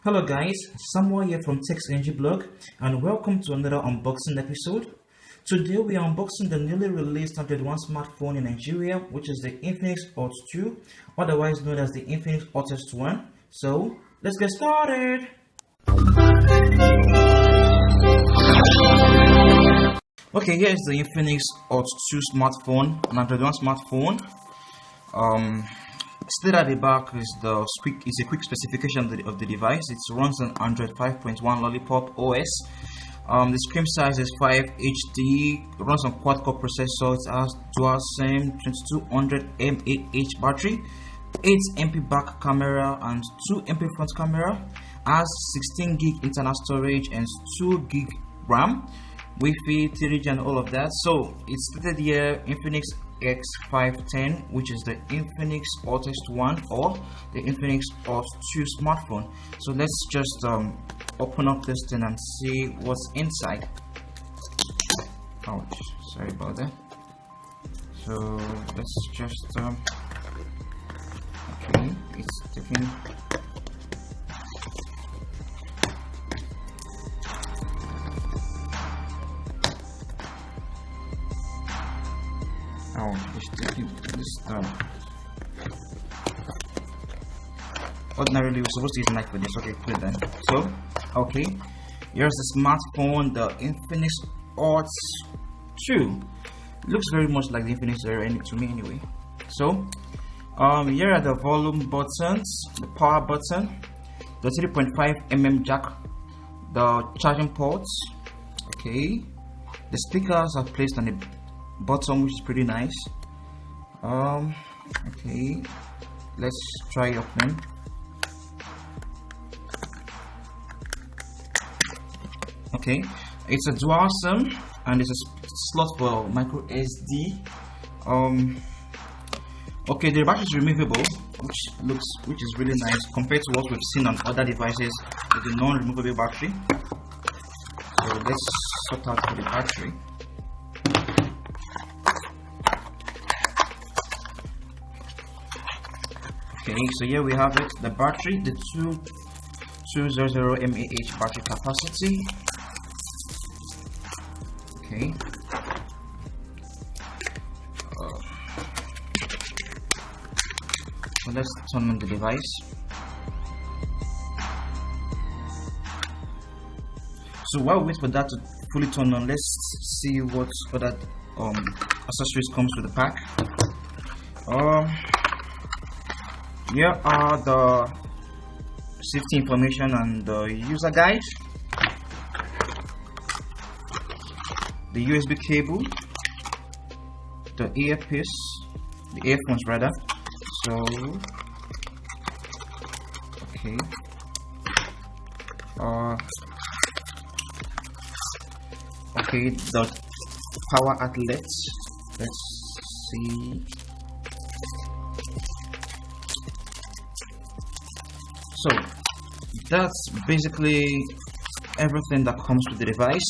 Hello guys, Samuel here from TechsNG blog and welcome to another unboxing episode. Today we are unboxing the newly released Android One smartphone in Nigeria, which is the Infinix Hot 2, otherwise known as the Infinix Hottest One. So let's get started. Okay, here is the Infinix Hot 2 smartphone, an Android One smartphone. Still at the back is a quick specification of the device. It runs on Android 5.1 Lollipop OS. The screen size is 5 HD. It runs on quad-core processor. It has dual SIM, 2200 mAh battery, 8 MP back camera and 2 MP front camera. Has 16 gig internal storage and 2 gig RAM, Wi-Fi, 3G and all of that. So it's stated here Infinix X510, which is the Infinix Hottest One or the Infinix Hot 2 smartphone. So let's just open up this thing and see what's inside. Ouch, sorry about that. So let's just okay, it's taking. Oh, it's taking this stuff. Ordinarily, we're supposed to use a knife for this. Okay, good then. So, okay, here's the smartphone, the Infinix Hot 2. Looks very much like the Infinix Zero to me, anyway. So, here are the volume buttons, the power button, the 3.5mm jack, the charging ports. Okay, the speakers are placed on the bottom, which is pretty nice. Okay, let's try opening. Okay, it's a dual SIM and it's a slot for micro SD. Okay, the battery is removable, which is really nice compared to what we've seen on other devices with the non-removable battery. So let's sort out for the battery. Okay, so here we have it, the battery, the 2200 mAh battery capacity. Okay. So let's turn on the device. So while we wait for that to fully turn on, let's see what other accessories comes with the pack. Here are the safety information and the user guide, the USB cable, the earphones rather. So, okay, okay, the power outlets. Let's see. So that's basically everything that comes with the device.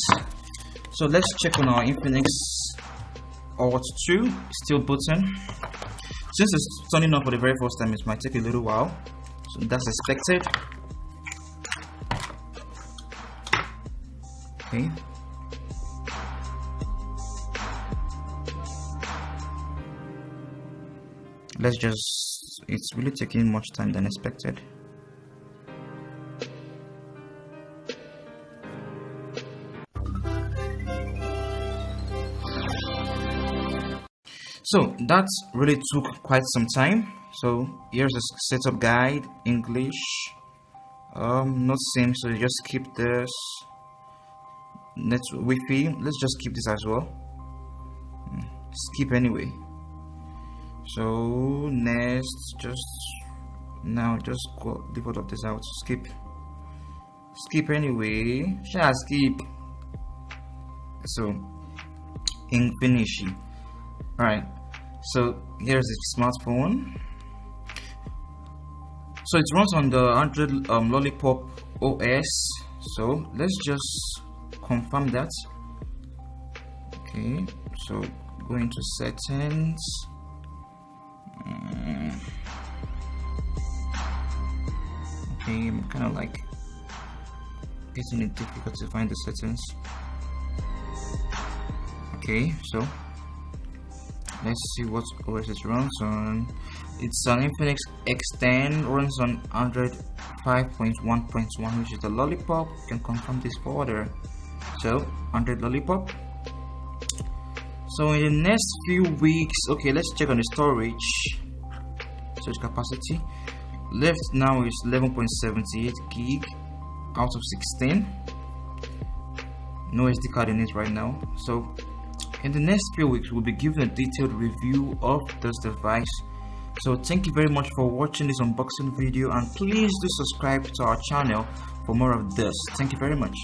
So let's check on our Infinix Hot 2. Still booting. Since it's turning on for the very first time, it might take a little while. So that's expected. Okay. Let's just, it's really taking much time than expected. So that really took quite some time. So here's a setup guide, English, not same, so just keep this. Network Wi-Fi, let's just keep this as well. Skip anyway. So next, just go leave all of this out. Skip anyway. Shall skip. So Infinix. Alright, so here's the smartphone. So it runs on the Android Lollipop OS. So let's just confirm that. Okay, so go into settings. Okay, I'm kind of like getting it difficult to find the settings. Okay, so let's see what OS it runs on. It's an Infinix X10, runs on Android 5.1.1, which is the Lollipop. You can confirm this for order. So Android Lollipop. So in the next few weeks, okay, let's check on the storage capacity. Left now is 11.78 gig out of 16. No SD card in it right now. So in the next few weeks, we'll be giving a detailed review of this device. So thank you very much for watching this unboxing video, and please do subscribe to our channel for more of this. Thank you very much.